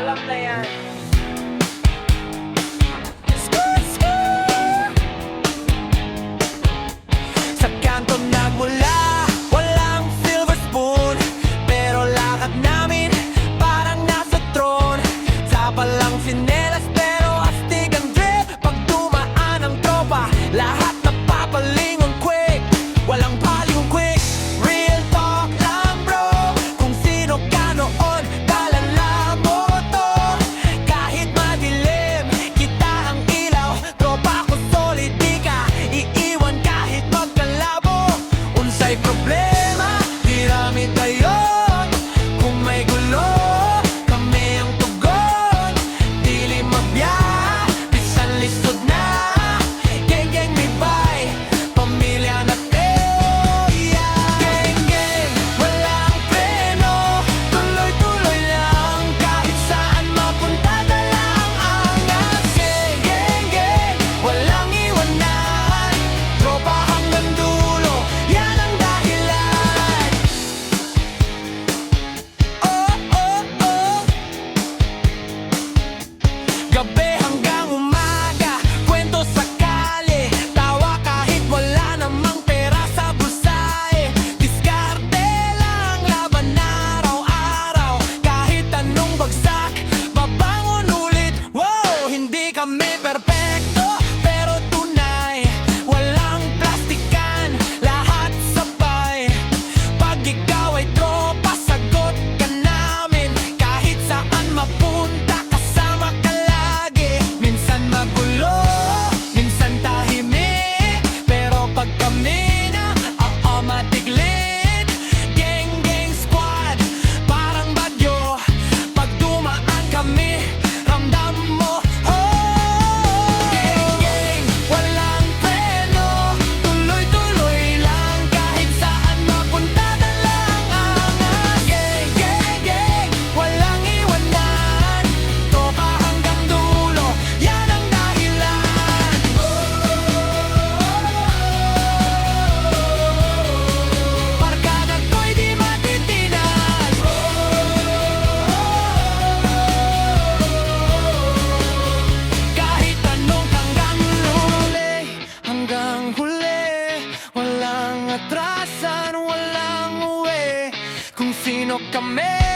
Alam na yan. Sa kanto nagmula, walang silver spoon, pero lakad namin parang nasa throne. Sapalang sinelas pero astig ang drip. Pag dumaan ang tropa, lahat napapalingon quick. Walang paling quick, real talk lang bro. Kung sino ka noon, kalala mo to. Kahit madilim, kita ang ilaw. Tropa ko solid, di ka iiwan kahit magkalabo. Unsay problema, di rami dayon. Kung may gulo, kami ang tugon. Dili mabya, bisan lisod na. Geng geng may bay, pamilya na teya. Geng geng, walang preno. Tuloy tuloy lang, kahit saan mapunta dala ang angas. Geng geng geng, walang iwanan. Tropa hanggang dulo, yan ang dahilan. Oh, oh, oh. Gabi hanggang umaga, kwento sa kali. Tawa kahit wala namang pera sa bulsa. Diskarte lang, laban araw-araw. Kahit anong bagsak, babangon ulit. Wow, hindi kami perpekto, pero tunay. Walang plastikan, lahat sabay. Pag ikaw ay tropa, sagot ka namin. Kahit saan mapunta, kasama ka lagi. Minsan magulo, minsan tahimik, pero pag kami na, matiglit. Gang gang squad, parang bagyo. Pag dumaan kami, ramdam mo. Oh, gang gang, walang preno. Tuloy-tuloy lang, kahit saan mapunta dala ang angas. Gang gang gang, walang iwanan. Tropa hanggang dulo, yan ang dahilan. Barkada ko'y di matitinan. Kahit anong hanggang huli. Walang atrasan, walang uwi. Kung sino kami